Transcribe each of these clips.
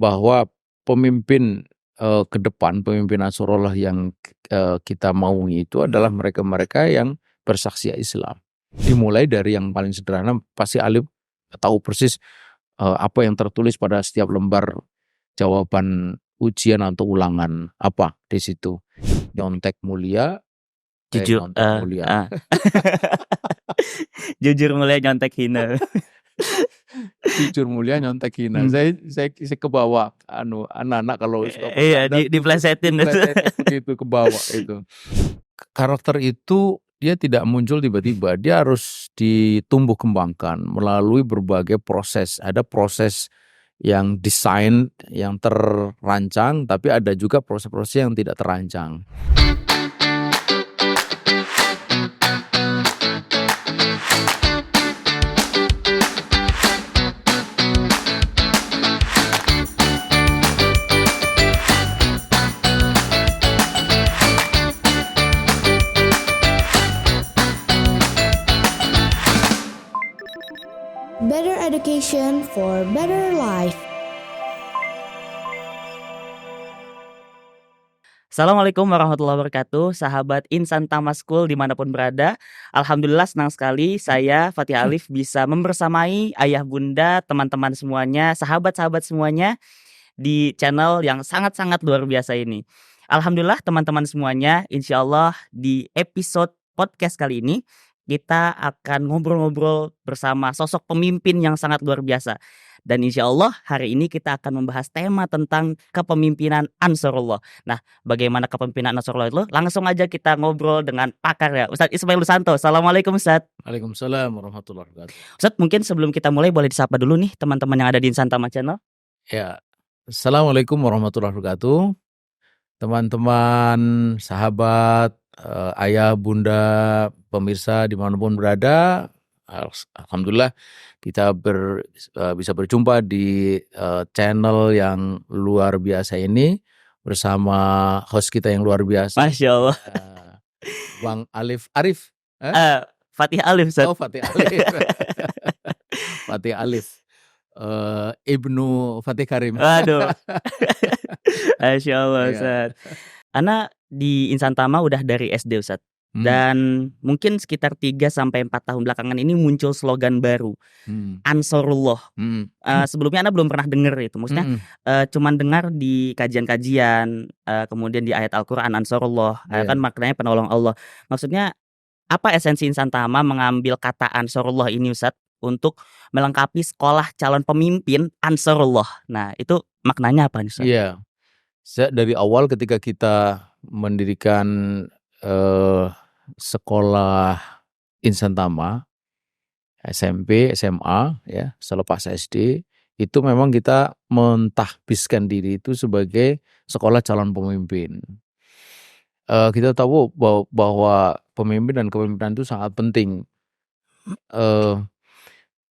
bahwa pemimpin ke depan, pemimpin Ansarullah yang kita maungi itu adalah mereka-mereka yang bersaksi Islam. Dimulai dari yang paling sederhana, pasti Alif tahu persis apa yang tertulis pada setiap lembar jawaban ujian atau ulangan apa di situ. Nyontek mulia, Jujur, nyontek mulia. Jujur mulia nyontek hina. Jujur mulia nyontek hina. Saya ke bawah anak-anak kalau suka iya diplesetin begitu ke bawah itu. Karakter itu dia tidak muncul tiba-tiba, dia harus ditumbuh kembangkan melalui berbagai proses. Ada proses yang desain, yang terancang, tapi ada juga proses-proses yang tidak terancang. Better education for better life. Assalamualaikum warahmatullahi wabarakatuh, sahabat Insan Tama School dimanapun berada. Alhamdulillah senang sekali saya Fatih Alif bisa membersamai ayah bunda, teman-teman semuanya, sahabat-sahabat semuanya di channel yang sangat-sangat luar biasa ini. Alhamdulillah teman-teman semuanya, insya Allah di episode podcast kali ini kita akan ngobrol-ngobrol bersama sosok pemimpin yang sangat luar biasa. Dan insya Allah hari ini kita akan membahas tema tentang kepemimpinan Ansarullah. Nah, bagaimana kepemimpinan Ansarullah itu? Langsung aja kita ngobrol dengan pakar ya, Ustadz Ismail Lusanto. Assalamualaikum Ustadz. Waalaikumsalam warahmatullahi wabarakatuh. Ustadz, mungkin sebelum kita mulai boleh disapa dulu nih teman-teman yang ada di Insan Tama Channel. Ya, Assalamualaikum warahmatullahi wabarakatuh. Teman-teman, sahabat, ayah, bunda, pemirsa dimanapun berada, alhamdulillah kita bisa berjumpa di channel yang luar biasa ini bersama host kita yang luar biasa. Masya Allah. Bang Arif. Fatih Alif. Oh, Fatih Alif. Fatih Alif. Ibnu Fatih Karim. Aduh. Masya Allah Ustaz. Ana di Insan Tama udah dari SD Ustaz. Dan mungkin sekitar 3-4 tahun belakangan ini muncul slogan baru, Ansarullah. Sebelumnya Ana belum pernah dengar itu. Maksudnya cuman dengar di kajian-kajian, kemudian di ayat Al-Quran Ansarullah, kan maknanya penolong Allah. Maksudnya apa esensi Insan Tama mengambil kata Ansarullah ini Ustaz untuk melengkapi sekolah calon pemimpin Ansarullah. Nah itu maknanya apa nih Ustaz? Iya, dari awal ketika kita mendirikan sekolah Insan Tama, SMP, SMA, ya selepas SD, itu memang kita mentahbiskan diri itu sebagai sekolah calon pemimpin. Kita tahu bahwa pemimpin dan kepemimpinan itu sangat penting.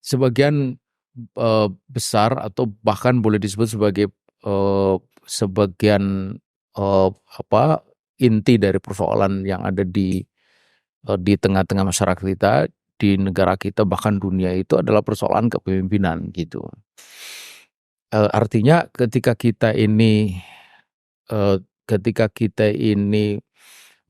Sebagian besar atau bahkan boleh disebut sebagai sebagian inti dari persoalan yang ada di tengah-tengah masyarakat kita, di negara kita, bahkan dunia itu adalah persoalan kepemimpinan gitu. Artinya ketika kita ini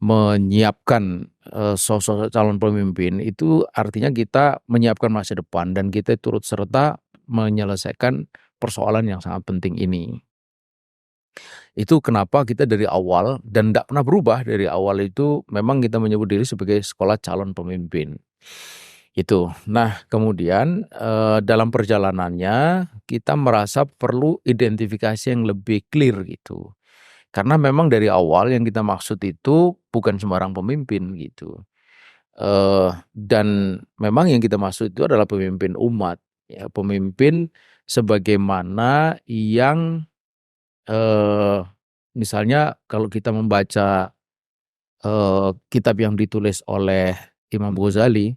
menyiapkan sosok calon pemimpin, itu artinya kita menyiapkan masa depan dan kita turut serta menyelesaikan persoalan yang sangat penting ini. Itu kenapa kita dari awal dan tidak pernah berubah dari awal itu memang kita menyebut diri sebagai sekolah calon pemimpin. Itu. Nah, kemudian dalam perjalanannya kita merasa perlu identifikasi yang lebih clear gitu. Karena memang dari awal yang kita maksud itu bukan sembarang pemimpin gitu. Dan memang yang kita maksud itu adalah pemimpin umat, ya, pemimpin sebagaimana yang misalnya kalau kita membaca kitab yang ditulis oleh Imam Ghazali,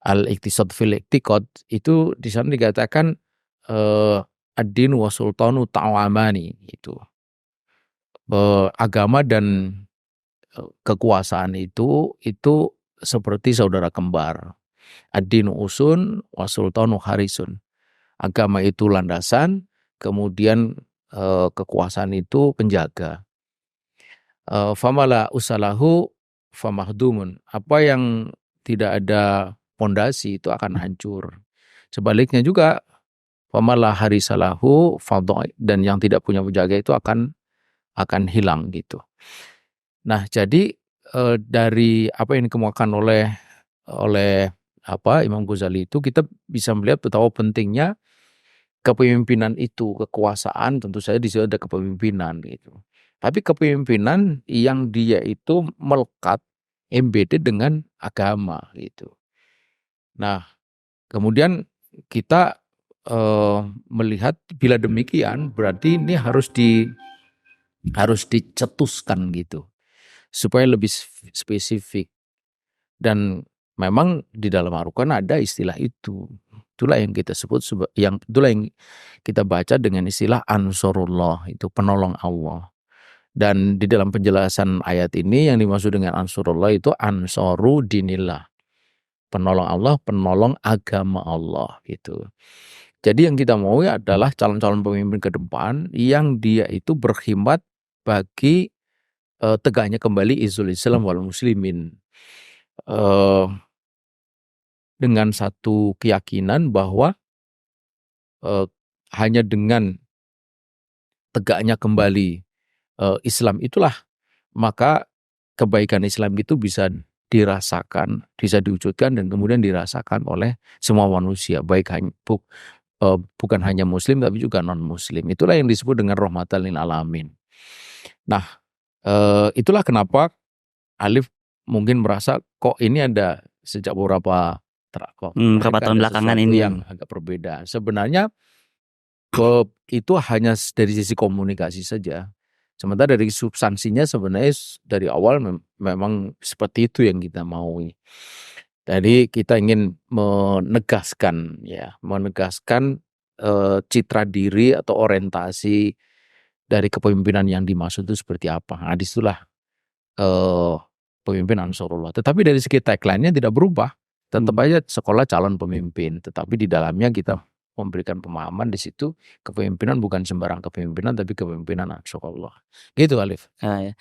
Al-Iqtisad fil Iqtiqad, itu di sana dikatakan ad-din wa sultanu ta'amani gitu. Agama dan kekuasaan itu seperti saudara kembar. Ad-dinu usun wa sultanu harisun. Agama itu landasan, kemudian kekuasaan itu penjaga. Famala usalahu famahdumun. Apa yang tidak ada pondasi itu akan hancur. Sebaliknya juga famala harisalahu fadai, dan yang tidak punya penjaga itu akan hilang gitu. Nah, jadi dari apa yang dikemukakan oleh Imam Ghazali itu, kita bisa melihat betapa pentingnya kepemimpinan itu, kekuasaan tentu saja di situ ada kepemimpinan gitu. Tapi kepemimpinan yang dia itu melekat embedded dengan agama gitu. Nah, kemudian kita melihat bila demikian berarti ini harus dicetuskan gitu supaya lebih spesifik. Dan memang di dalam Al-Quran ada istilah itu. Itulah yang kita sebut itulah yang kita baca dengan istilah Ansarullah, itu penolong Allah. Dan di dalam penjelasan ayat ini yang dimaksud dengan Ansarullah itu Ansaru dinillah. Penolong Allah, penolong agama Allah gitu. Jadi yang kita mau adalah calon-calon pemimpin ke depan yang dia itu berkhidmat bagi tegaknya kembali izul Islam wal muslimin. Dengan satu keyakinan bahwa hanya dengan tegaknya kembali Islam itulah maka kebaikan Islam itu bisa dirasakan, bisa diwujudkan dan kemudian dirasakan oleh semua manusia, bukan hanya Muslim tapi juga non Muslim. Itulah yang disebut dengan rahmatan lil alamin. Nah, itulah kenapa Alif mungkin merasa kok ini ada sejak beberapa tahun belakangan ini yang agak berbeda. Sebenarnya itu hanya dari sisi komunikasi saja. Sementara dari substansinya sebenarnya dari awal memang seperti itu yang kita mau. Jadi kita ingin menegaskan citra diri atau orientasi dari kepemimpinan yang dimaksud itu seperti apa. Nah, disitulah pemimpin Ansarullah. Tetapi dari segi tagline-nya tidak berubah. Tetap aja sekolah calon pemimpin, tetapi di dalamnya kita memberikan pemahaman di situ kepemimpinan bukan sembarang kepemimpinan tapi kepemimpinan Ansarullah. Gitu Alif. Ya.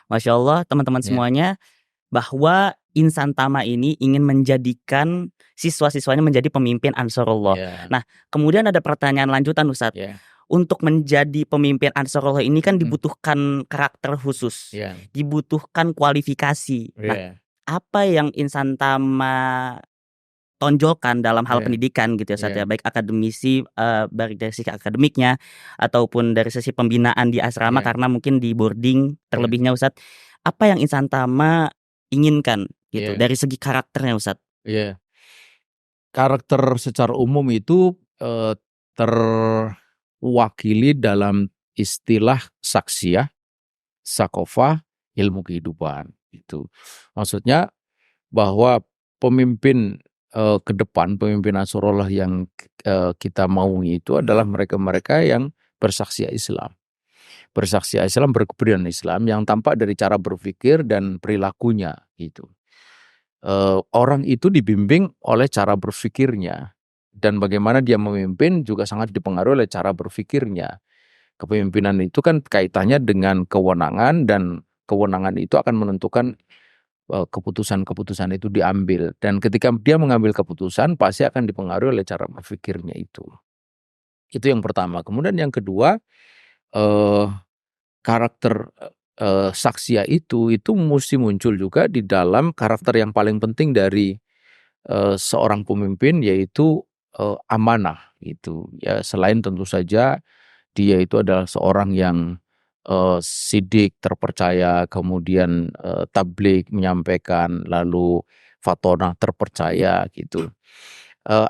Masya Allah teman-teman semuanya, bahwa Insan Tama ini ingin menjadikan siswa-siswanya menjadi pemimpin Ansarullah. Nah, kemudian ada pertanyaan lanjutan Ustadz. Untuk menjadi pemimpin Ansarullah ini kan dibutuhkan karakter khusus, dibutuhkan kualifikasi. Nah, apa yang Insan Tama tonjolkan dalam hal pendidikan gitu ya Ustadz ya, baik akademisi, baik dari sisi akademiknya ataupun dari sisi pembinaan di asrama karena mungkin di boarding terlebihnya Ustadz, apa yang Insan Tama inginkan gitu dari segi karakternya Ustadz? Karakter secara umum itu terwakili dalam istilah saksiyah, sakofah, ilmu kehidupan. Itu maksudnya bahwa pemimpin ke depan, pemimpin Ansarullah yang kita mau itu adalah mereka-mereka yang bersaksi Islam. Bersaksi Islam, berkepribadian Islam yang tampak dari cara berpikir dan perilakunya gitu. Orang itu dibimbing oleh cara berpikirnya dan bagaimana dia memimpin juga sangat dipengaruhi oleh cara berpikirnya. Kepemimpinan itu kan kaitannya dengan kewenangan dan kewenangan itu akan menentukan keputusan-keputusan itu diambil dan ketika dia mengambil keputusan pasti akan dipengaruhi oleh cara berpikirnya itu yang pertama. Kemudian yang kedua, karakter saksia itu mesti muncul juga di dalam karakter yang paling penting dari seorang pemimpin, yaitu amanah gitu ya. Selain tentu saja dia itu adalah seorang yang sidik, terpercaya, kemudian tabligh menyampaikan, lalu fatonah terpercaya gitu.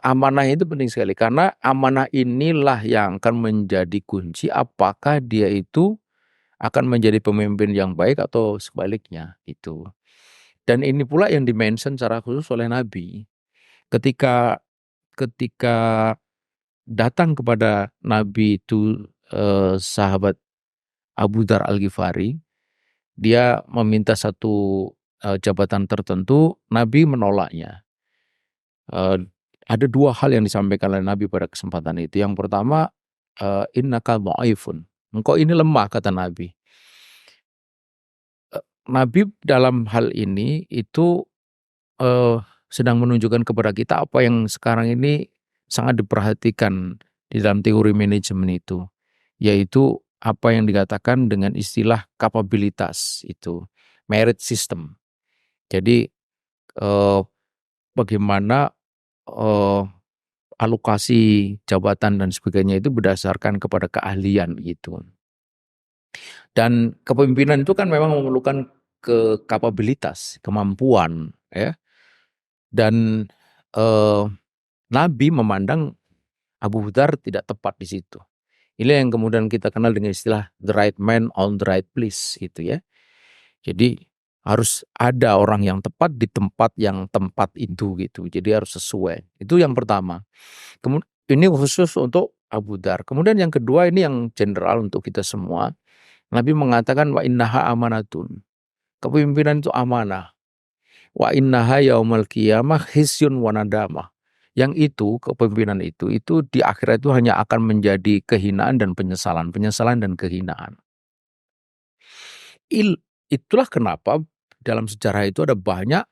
Amanah itu penting sekali karena amanah inilah yang akan menjadi kunci apakah dia itu akan menjadi pemimpin yang baik atau sebaliknya itu. Dan ini pula yang dimention secara khusus oleh Nabi. Ketika datang kepada Nabi itu sahabat Abu Dzar Al-Ghifari, dia meminta satu jabatan tertentu, Nabi menolaknya. Ada dua hal yang disampaikan oleh Nabi pada kesempatan itu. Yang pertama, innaka dhaifun. Engkau ini lemah, kata Nabi. Nabi dalam hal ini itu sedang menunjukkan kepada kita apa yang sekarang ini sangat diperhatikan di dalam teori manajemen itu, yaitu apa yang dikatakan dengan istilah kapabilitas itu, merit system. Jadi bagaimana alokasi jabatan dan sebagainya itu berdasarkan kepada keahlian gitu. Dan kepemimpinan itu kan memang memerlukan kapabilitas, kemampuan, ya. Dan Nabi memandang Abu Dzar tidak tepat di situ. Ini yang kemudian kita kenal dengan istilah the right man on the right place gitu ya. Jadi harus ada orang yang tepat di tempat yang tempat itu gitu. Jadi harus sesuai. Itu yang pertama. Kemudian ini khusus untuk Abu Dzar. Kemudian yang kedua ini yang general untuk kita semua. Nabi mengatakan wa innaha amanatun. Kepemimpinan itu amanah. Wa innaha yaumal qiyamah khisyun wa nadamah. Yang itu, kepemimpinan itu di akhirat itu hanya akan menjadi kehinaan dan penyesalan dan kehinaan. Itulah kenapa dalam sejarah itu ada banyak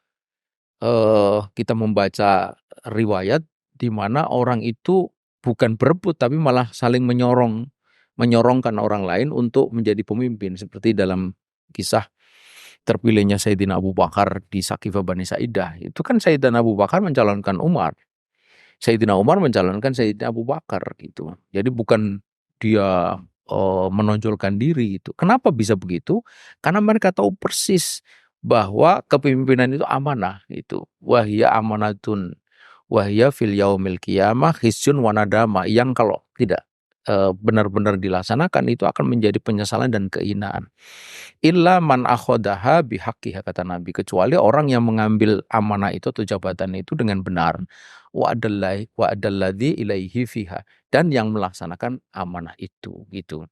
kita membaca riwayat di mana orang itu bukan berebut tapi malah saling menyorongkan orang lain untuk menjadi pemimpin, seperti dalam kisah terpilihnya Sayyidina Abu Bakar di Saqifah Bani Sa'idah. Itu kan Sayyidina Abu Bakar mencalonkan Umar. Sayyidina Umar mencalonkan Sayyidina Abu Bakar gitu. Jadi bukan dia menonjolkan diri gitu. Kenapa bisa begitu? Karena mereka tahu persis bahwa kepemimpinan itu amanah gitu. Wahya amanatun wahya fil yaumil qiyamah khisyun wa nadama, yang kalau tidak benar-benar dilaksanakan itu akan menjadi penyesalan dan kehinaan. Illa man akhodaha bihaqqiha, kata Nabi, kecuali orang yang mengambil amanah itu atau jabatan itu dengan benar, wa adalladzi ilaihi fiha, dan yang melaksanakan amanah itu gitu.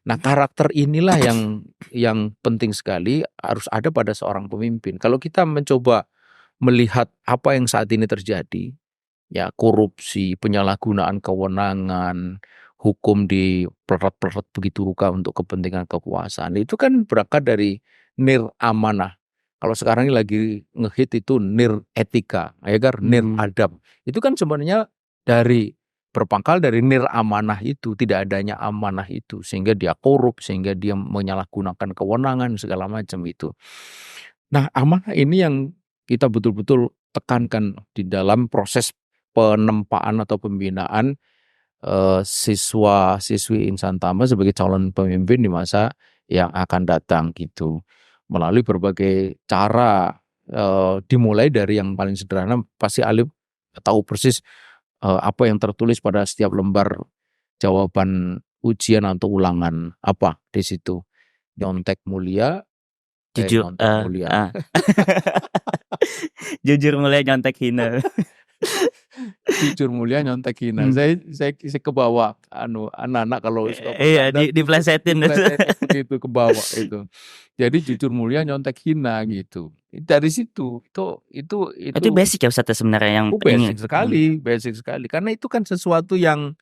Nah, karakter inilah yang penting sekali harus ada pada seorang pemimpin. Kalau kita mencoba melihat apa yang saat ini terjadi, ya, korupsi, penyalahgunaan kewenangan, hukum dipeleret-peleret begitu rupa untuk kepentingan kekuasaan. Itu kan berangkat dari nir amanah. Kalau sekarang ini lagi ngehit itu nir etika, ya kan, nir adab. Itu kan sebenarnya berpangkal dari nir amanah itu, tidak adanya amanah itu, sehingga dia korup, sehingga dia menyalahgunakan kewenangan segala macam itu. Nah, amanah ini yang kita betul-betul tekankan di dalam proses penempaan atau pembinaan siswa-siswi Insan Tama sebagai calon pemimpin di masa yang akan datang gitu. Melalui berbagai cara, dimulai dari yang paling sederhana, pasti Alif tahu persis apa yang tertulis pada setiap lembar jawaban ujian atau ulangan apa di situ. Nyontek mulia, Jujur, nyontek mulia. jujur mulia nyontek hina. Jujur mulia nyontek hina. Saya kebawa anak-anak kalau suka iya diplesetin itu ke bawah itu. Jadi jujur mulia nyontek hina gitu. Dari situ itu basic ya Ustaz sebenarnya yang basic sekali karena itu kan sesuatu yang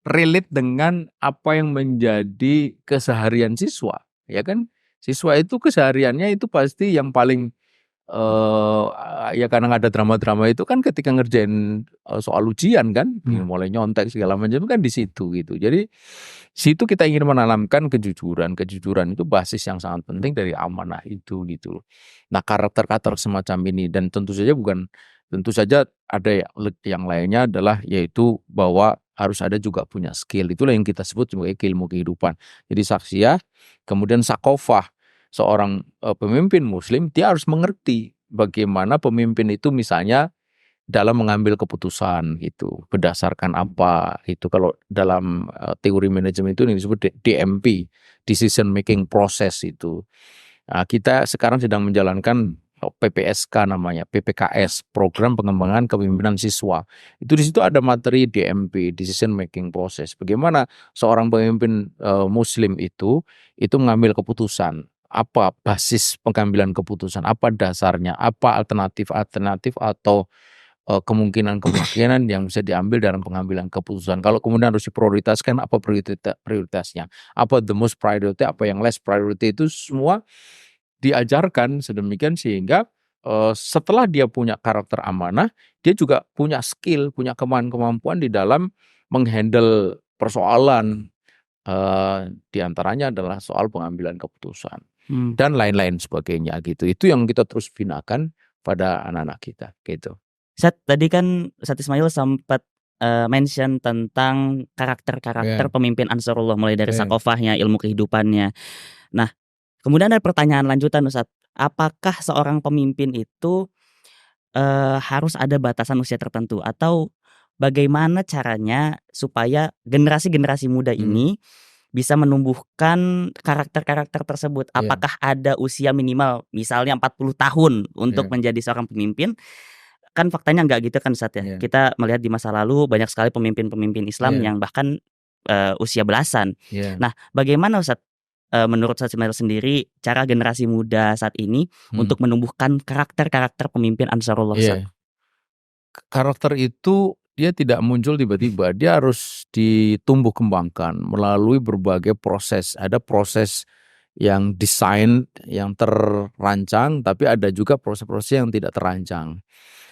relate dengan apa yang menjadi keseharian siswa, ya kan? Siswa itu kesehariannya itu pasti yang paling ya kadang ada drama-drama itu kan ketika ngerjain soal ujian kan, mulai nyontek segala macam kan di situ gitu. Jadi situ kita ingin menanamkan kejujuran itu basis yang sangat penting dari amanah itu gitu. Nah, karakter semacam ini, dan tentu saja ada yang lainnya adalah yaitu bahwa harus ada juga punya skill. Itulah yang kita sebut sebagai ilmu kehidupan. Jadi saksiyah, kemudian sakofah. Seorang pemimpin muslim dia harus mengerti bagaimana pemimpin itu misalnya dalam mengambil keputusan gitu, berdasarkan apa itu. Kalau dalam teori manajemen itu disebut DMP, decision making process itu. Nah, kita sekarang sedang menjalankan PPSK namanya, PPKS, program pengembangan kepemimpinan siswa. Itu di situ ada materi DMP, decision making process. Bagaimana seorang pemimpin muslim itu mengambil keputusan. Apa basis pengambilan keputusan, apa dasarnya, apa alternatif atau kemungkinan-kemungkinan yang bisa diambil dalam pengambilan keputusan. Kalau kemudian harus diprioritaskan, apa prioritasnya, apa the most priority, apa yang less priority, itu semua diajarkan sedemikian sehingga setelah dia punya karakter amanah, dia juga punya skill, punya kemampuan di dalam menghandle persoalan. Di antaranya adalah soal pengambilan keputusan dan lain-lain sebagainya gitu. Itu yang kita terus binakan pada anak-anak kita gitu. Ustadz, tadi kan Ustadz Ismail sempat mention tentang karakter-karakter pemimpin Ansarullah, mulai dari sakofahnya, ilmu kehidupannya. Nah, kemudian ada pertanyaan lanjutan, Ustadz. Apakah seorang pemimpin itu harus ada batasan usia tertentu, atau bagaimana caranya supaya generasi-generasi muda ini bisa menumbuhkan karakter-karakter tersebut? Apakah ada usia minimal, misalnya 40 tahun untuk menjadi seorang pemimpin? Kan faktanya nggak gitu kan, Ustadz ya. Kita melihat di masa lalu banyak sekali pemimpin-pemimpin Islam yang bahkan usia belasan. Nah, bagaimana Ustadz, menurut Ustadz Ismail sendiri, cara generasi muda saat ini untuk menumbuhkan karakter-karakter pemimpin Ansarullah, Ustadz? Karakter itu dia tidak muncul tiba-tiba, dia harus ditumbuh kembangkan melalui berbagai proses. Ada proses yang desain, yang terancang, tapi ada juga proses-proses yang tidak terancang.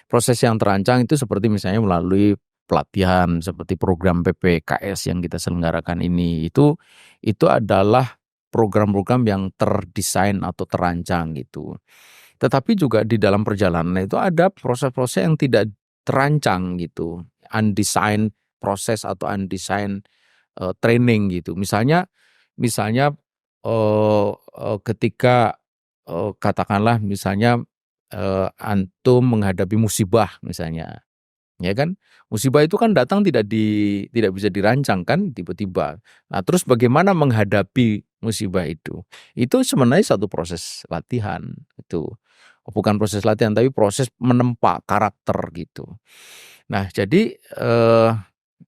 Proses yang terancang itu seperti misalnya melalui pelatihan, seperti program PPKS yang kita selenggarakan ini. Itu adalah program-program yang terdesain atau terancang gitu. Tetapi juga di dalam perjalanan itu ada proses-proses yang tidak terancang gitu, undesign proses atau undesign training gitu. Misalnya ketika katakanlah misalnya antum menghadapi musibah misalnya, ya kan? Musibah itu kan datang tidak bisa dirancang kan, tiba-tiba. Nah, terus bagaimana menghadapi musibah itu? Itu sebenarnya satu proses latihan itu. Bukan proses latihan, tapi proses menempa karakter gitu. Nah, jadi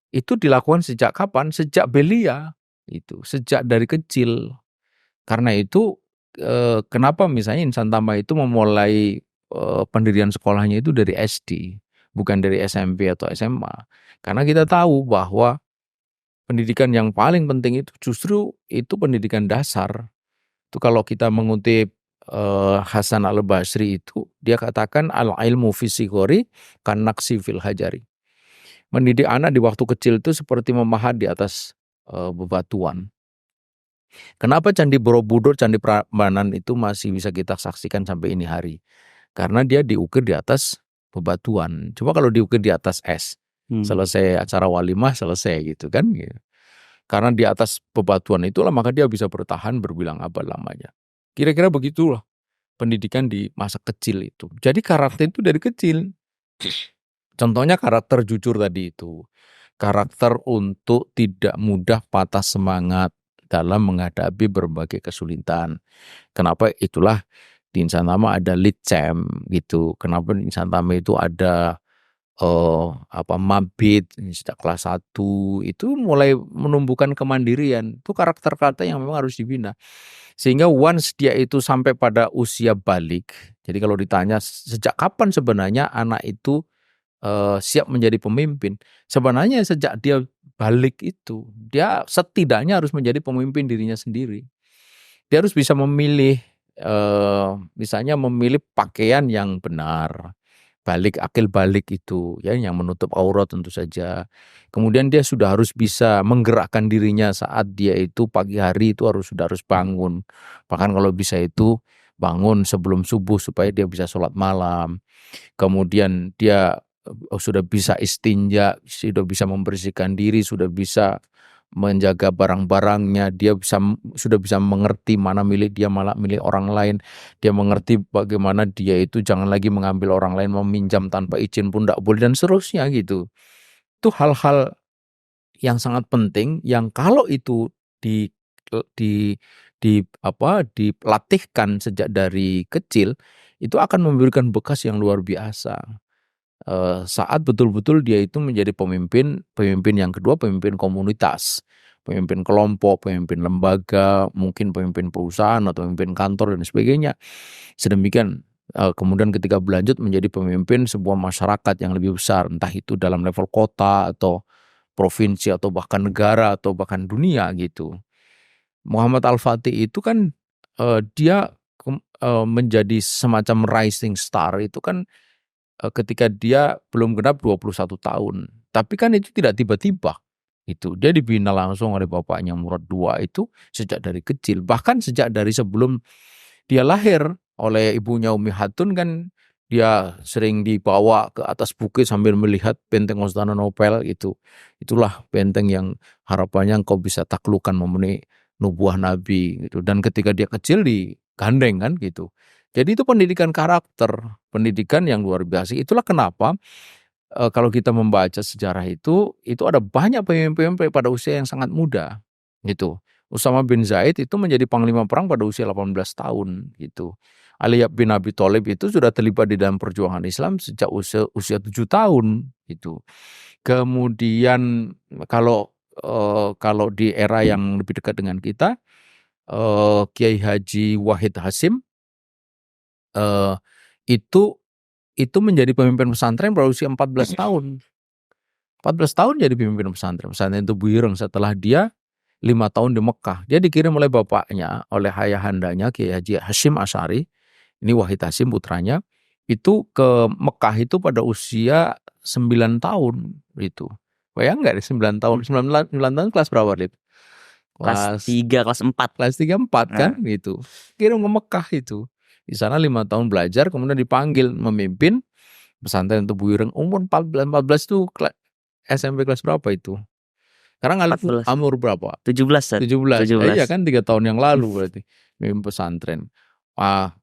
itu dilakukan sejak kapan? Sejak belia itu, sejak dari kecil. Karena itu kenapa misalnya Insan Tama itu memulai pendirian sekolahnya itu dari SD, bukan dari SMP atau SMA. Karena kita tahu bahwa pendidikan yang paling penting itu justru itu pendidikan dasar. Itu kalau kita mengutip Hasan al-Basri itu, dia katakan al-ilmu fi sighari kanaksi fil hajari. Mendidik anak di waktu kecil itu seperti memahat di atas bebatuan. Kenapa Candi Borobudur, Candi Prambanan itu masih bisa kita saksikan sampai ini hari? Karena dia diukir di atas bebatuan. Coba kalau diukir di atas es, selesai acara walimah, selesai gitu kan. Karena di atas bebatuan itulah maka dia bisa bertahan berbilang abad lamanya. Kira-kira begitulah pendidikan di masa kecil itu. Jadi karakter itu dari kecil. Contohnya karakter jujur tadi itu. Karakter untuk tidak mudah patah semangat dalam menghadapi berbagai kesulitan. Kenapa? Itulah di Insan Tama ada lead champ gitu. Kenapa di Insan Tama itu ada mabit sejak kelas 1 itu mulai menumbuhkan kemandirian. Itu karakter-karakter yang memang harus dibina. Sehingga once dia itu sampai pada usia balik. Jadi kalau ditanya sejak kapan sebenarnya anak itu siap menjadi pemimpin, sebenarnya sejak dia balik itu, dia setidaknya harus menjadi pemimpin dirinya sendiri. Dia harus bisa memilih, misalnya memilih pakaian yang benar, akil balik itu, ya, yang menutup aurat tentu saja. Kemudian dia sudah harus bisa menggerakkan dirinya saat dia itu pagi hari itu sudah harus bangun. Bahkan kalau bisa itu bangun sebelum subuh supaya dia bisa sholat malam. Kemudian dia sudah bisa istinja, sudah bisa membersihkan diri, sudah bisa menjaga barang-barangnya, dia sudah bisa mengerti mana milik dia, mana milik orang lain. Dia mengerti bagaimana dia itu jangan lagi mengambil orang lain, meminjam tanpa izin pun tidak boleh, dan seterusnya gitu. Itu hal-hal yang sangat penting yang kalau itu dilatihkan sejak dari kecil, itu akan memberikan bekas yang luar biasa. Saat betul-betul dia itu menjadi pemimpin yang kedua, pemimpin komunitas, pemimpin kelompok, pemimpin lembaga, mungkin pemimpin perusahaan atau pemimpin kantor dan sebagainya. Sedemikian Kemudian ketika berlanjut menjadi pemimpin sebuah masyarakat yang lebih besar, entah itu dalam level kota atau provinsi atau bahkan negara atau bahkan dunia gitu. Muhammad Al-Fatih itu kan dia menjadi semacam rising star itu kan ketika dia belum genap 21 tahun. Tapi kan itu tidak tiba-tiba. Itu dia dibina langsung oleh bapaknya Murad II itu sejak dari kecil. Bahkan sejak dari sebelum dia lahir oleh ibunya Umi Hatun kan dia sering dibawa ke atas bukit sambil melihat benteng Konstantinopel itu. Itulah benteng yang harapannya engkau bisa taklukkan memenuhi nubuah Nabi gitu. Dan ketika dia kecil digandeng kan gitu. Jadi itu pendidikan karakter, pendidikan yang luar biasa. Itulah kenapa kalau kita membaca sejarah itu ada banyak pemimpin-pemimpin pada usia yang sangat muda gitu. Usama bin Zaid itu menjadi panglima perang pada usia 18 tahun gitu. Ali bin Abi Thalib itu sudah terlibat di dalam perjuangan Islam sejak usia 7 tahun gitu. Kemudian kalau di era yang lebih dekat dengan kita, Kiai Haji Wahid Hasyim itu menjadi pemimpin pesantren pada usia 14 tahun. 14 tahun jadi pemimpin pesantren. Pesantren itu Buireng setelah dia 5 tahun di Mekah. Dia dikirim oleh bapaknya, oleh ayahandanya Kiai Haji Hasyim Asy'ari. Ini Wahid Hasyim putranya. Itu ke Mekah itu pada usia 9 tahun gitu. Bayang nggak 9 tahun? 9 tahun kelas berapa, Lip? Kelas 3, kelas 4. Kelas 3, 4 kan gitu. Kirim ke Mekah itu. Di sana 5 tahun belajar, kemudian dipanggil memimpin pesantren itu Buireng. Umur 14 itu SMP kelas berapa itu? Sekarang Alif umur berapa? 17. 17. Iya kan 3 tahun yang lalu berarti memimpin pesantren.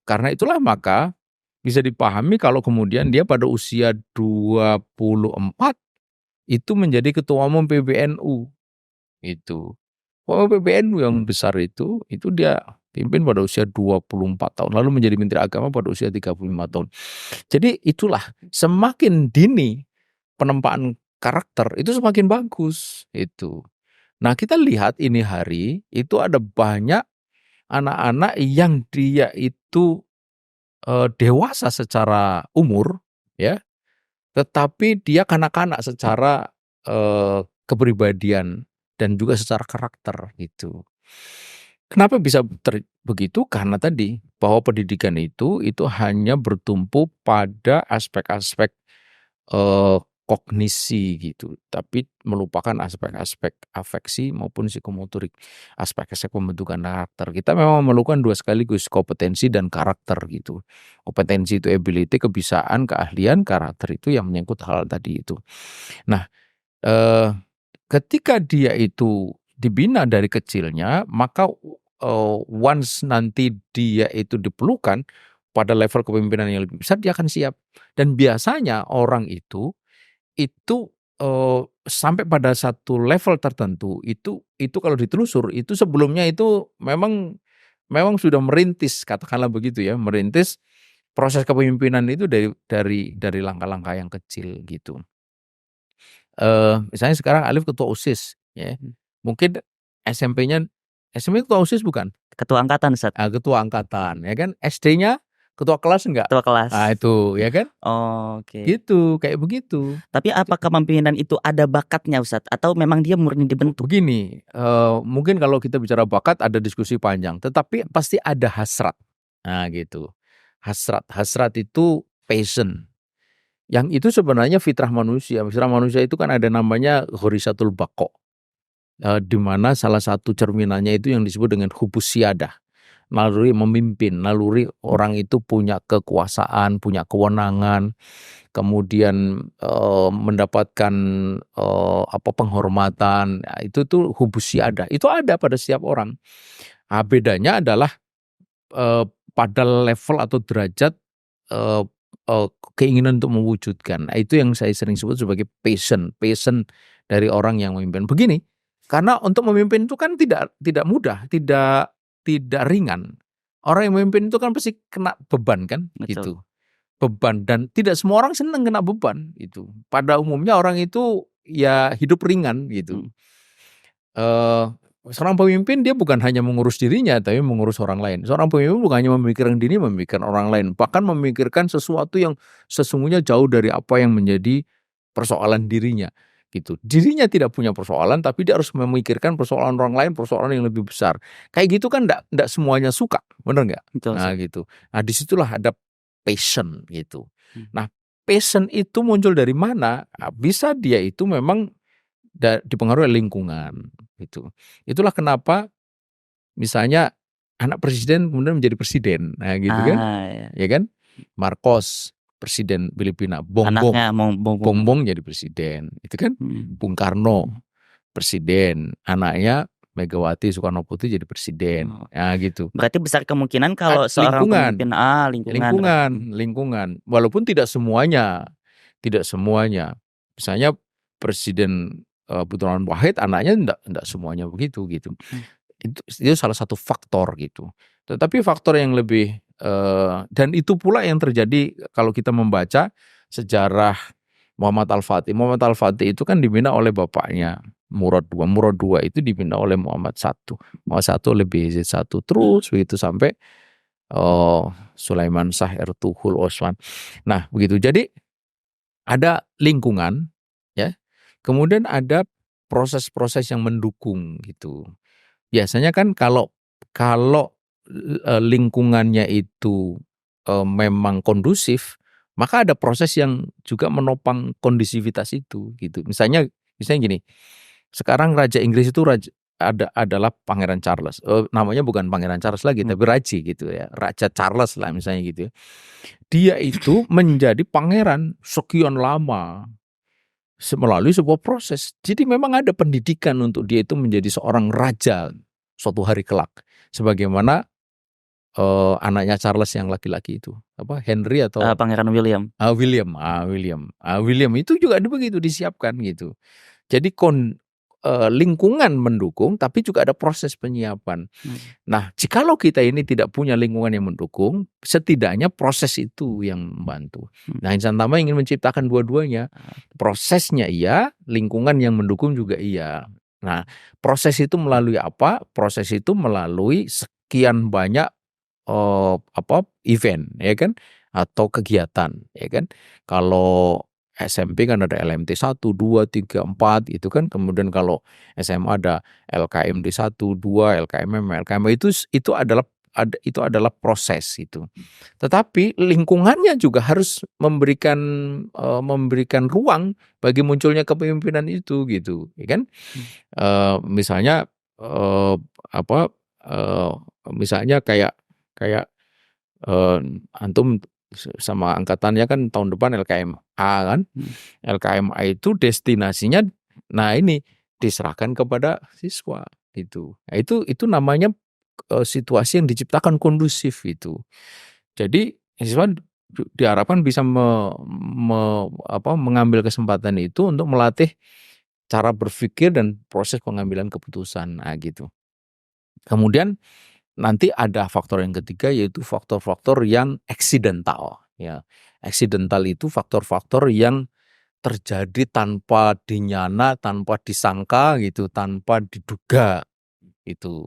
Karena itulah maka bisa dipahami kalau kemudian dia pada usia 24 itu menjadi ketua umum PBNU. Itu. PBNU yang besar itu dia pimpin pada usia 24 tahun. Lalu menjadi Menteri Agama pada usia 35 tahun. Jadi itulah semakin dini penempaan karakter itu semakin bagus itu. Nah kita lihat ini hari itu ada banyak anak-anak yang dia itu dewasa secara umur ya, tetapi dia kanak-kanak secara kepribadian dan juga secara karakter gitu. Kenapa bisa begitu? Karena tadi bahwa pendidikan itu hanya bertumpu pada aspek-aspek kognisi gitu, tapi melupakan aspek-aspek afeksi maupun psikomotorik, aspek-aspek pembentukan karakter. Kita memang memerlukan dua sekaligus, kompetensi dan karakter gitu. Kompetensi itu ability, kebiasaan, keahlian, karakter itu yang menyangkut hal tadi itu. Nah, ketika dia itu dibina dari kecilnya, maka once nanti dia itu diperlukan pada level kepemimpinan yang lebih besar, dia akan siap. Dan biasanya orang itu sampai pada satu level tertentu itu kalau ditelusur itu sebelumnya itu memang sudah merintis, katakanlah begitu ya, merintis proses kepemimpinan itu dari langkah-langkah yang kecil gitu. Misalnya sekarang Alif ketua OSIS ya. Mungkin SMP ketua OSIS bukan? Ketua angkatan, Ustaz. Ketua angkatan ya kan. SD-nya ketua kelas enggak? Ketua kelas. Nah itu ya kan? Oke. Gitu, kayak begitu. Tapi apakah kepemimpinan itu ada bakatnya, Ustaz? Atau memang dia murni dibentuk? Begini, mungkin kalau kita bicara bakat ada diskusi panjang, tetapi pasti ada hasrat. Nah gitu. Hasrat itu passion. Yang itu sebenarnya fitrah manusia. Fitrah manusia itu kan ada namanya ghorizatul baqa. Di mana salah satu cerminannya itu yang disebut dengan hubus siyadah. Naluri memimpin, naluri orang itu punya kekuasaan, punya kewenangan, kemudian mendapatkan penghormatan. Nah, itu tuh hubus siyadah. Itu ada pada setiap orang. Nah, bedanya adalah pada level atau derajat keinginan untuk mewujudkan. Nah, itu yang saya sering sebut sebagai passion dari orang yang memimpin. Begini, karena untuk memimpin itu kan tidak mudah, tidak ringan. Orang yang memimpin itu kan pasti kena beban kan. Betul. Gitu. Beban, dan tidak semua orang senang kena beban itu. Pada umumnya orang itu ya hidup ringan gitu. Seorang pemimpin dia bukan hanya mengurus dirinya, tapi mengurus orang lain. Seorang pemimpin bukan hanya memikirkan diri, memikirkan orang lain, bahkan memikirkan sesuatu yang sesungguhnya jauh dari apa yang menjadi persoalan dirinya, gitu. Dirinya tidak punya persoalan, tapi dia harus memikirkan persoalan orang lain, persoalan yang lebih besar. Kayak gitu kan nggak semuanya suka, bener nggak? Betul, Nah Ustaz. gitu. Nah disitulah ada passion gitu. Hmm. Nah passion itu muncul dari mana? Nah, bisa dia itu memang dipengaruhi oleh lingkungan gitu. Itulah kenapa misalnya anak presiden kemudian menjadi presiden. Nah gitu kan. Ya. Ya kan? Marcos presiden Filipina, Bongbong Anaknya mau Bongbong jadi presiden. Itu kan Bung Karno presiden, anaknya Megawati Soekarno Putri jadi presiden. Nah gitu. Berarti besar kemungkinan kalau seorang pemimpin lingkungan. Walaupun tidak semuanya. Misalnya Presiden Abdurrahman Wahid anaknya enggak semuanya begitu gitu. Itu salah satu faktor gitu. Tetapi faktor yang lebih dan itu pula yang terjadi kalau kita membaca sejarah Muhammad Al-Fatih. Muhammad Al-Fatih itu kan dibina oleh bapaknya Murad II. Murad II itu dibina oleh Muhammad I. Muhammad I oleh Bayezid I. Terus begitu sampai Sulaiman Shah, Ertugrul, Osman. Nah begitu. Jadi ada lingkungan, ya. Kemudian ada proses-proses yang mendukung gitu. Biasanya kan kalau lingkungannya itu memang kondusif, maka ada proses yang juga menopang kondusivitas itu gitu. Misalnya gini. Sekarang Raja Inggris itu adalah Pangeran Charles. Namanya bukan Pangeran Charles lagi, tapi Raja gitu ya. Raja Charles lah misalnya gitu ya. Dia itu menjadi pangeran sekian lama melalui sebuah proses. Jadi memang ada pendidikan untuk dia itu menjadi seorang raja suatu hari kelak. Sebagaimana anaknya Charles yang laki-laki itu, Henry atau Pangeran William. William itu juga begitu disiapkan gitu. Jadi lingkungan mendukung, tapi juga ada proses penyiapan. Nah, jikalau kita ini tidak punya lingkungan yang mendukung, setidaknya proses itu yang membantu. Nah, Insan Tama ingin menciptakan dua-duanya. Prosesnya iya, lingkungan yang mendukung juga iya. Nah, proses itu melalui apa? Proses itu melalui sekian banyak event, ya kan? Atau kegiatan, ya kan? Kalau SMP kan ada LMT 1, 2, 3, 4 itu kan. Kemudian kalau SMA ada LKMD 1, 2, LKMM itu adalah proses itu. Tetapi lingkungannya juga harus memberikan ruang bagi munculnya kepemimpinan itu gitu, ya kan? Misalnya misalnya kayak antum sama angkatannya kan tahun depan LKMA kan. LKMA itu destinasinya ini diserahkan kepada siswa gitu. Nah, itu namanya situasi yang diciptakan kondusif itu. Jadi siswa diharapkan bisa mengambil kesempatan itu untuk melatih cara berpikir dan proses pengambilan keputusan. Nah, gitu. Kemudian nanti ada faktor yang ketiga, yaitu faktor-faktor yang accidental. Ya, accidental itu faktor-faktor yang terjadi tanpa dinyana, tanpa disangka gitu, tanpa diduga itu.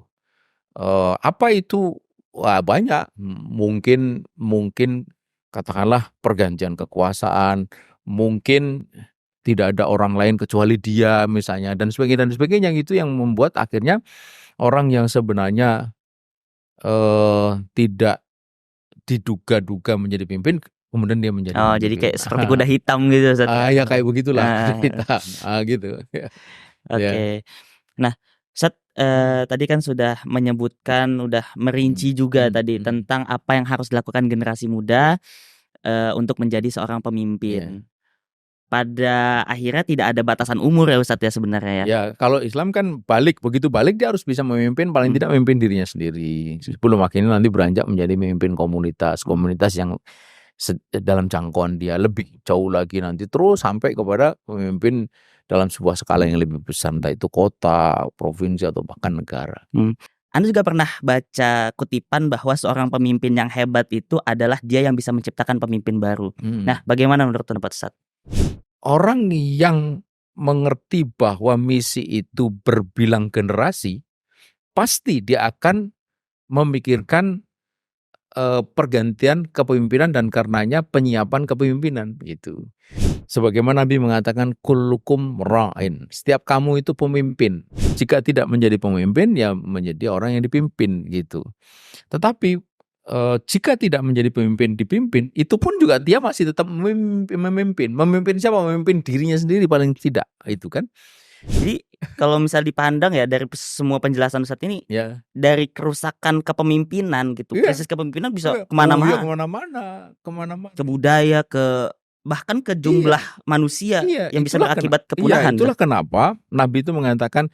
Apa itu? Wah banyak. Mungkin katakanlah pergantian kekuasaan, mungkin tidak ada orang lain kecuali dia misalnya, dan sebagainya gitu yang membuat akhirnya orang yang sebenarnya tidak diduga-duga menjadi pemimpin, kemudian dia menjadi pemimpin. Jadi kayak seperti kuda hitam gitu, Ustaz. Ya kayak begitulah, hitam. Gitu. Oke. Nah, Ustaz, tadi kan sudah menyebutkan, udah merinci juga tadi tentang apa yang harus dilakukan generasi muda untuk menjadi seorang pemimpin. Pada akhirnya tidak ada batasan umur ya Ustadz ya sebenarnya ya. Ya, kalau Islam kan begitu balik dia harus bisa memimpin, paling tidak memimpin dirinya sendiri. Sebelum akhirnya nanti beranjak menjadi memimpin komunitas yang dalam jangkauan dia lebih jauh lagi nanti, terus sampai kepada pemimpin dalam sebuah skala yang lebih besar, entah itu kota, provinsi atau bahkan negara. Anda juga pernah baca kutipan bahwa seorang pemimpin yang hebat itu adalah dia yang bisa menciptakan pemimpin baru. Nah, bagaimana menurut pendapat Ustadz? Orang yang mengerti bahwa misi itu berbilang generasi, pasti dia akan memikirkan pergantian kepemimpinan dan karenanya penyiapan kepemimpinan gitu. Sebagaimana Nabi mengatakan kullukum ra'in, setiap kamu itu pemimpin. Jika tidak menjadi pemimpin ya menjadi orang yang dipimpin gitu. Tetapi jika tidak menjadi pemimpin dipimpin, itu pun juga dia masih tetap memimpin. Memimpin siapa? Memimpin dirinya sendiri paling tidak, itu kan. Jadi kalau misal dipandang ya dari semua penjelasan saat ini, Ya. dari kerusakan kepemimpinan gitu, Iya. krisis kepemimpinan bisa Iya. kemana-mana, kemana-mana. ke budaya, bahkan ke jumlah manusia Iya, yang bisa itulah berakibat Iya, kepunahan. itulah kenapa Nabi itu mengatakan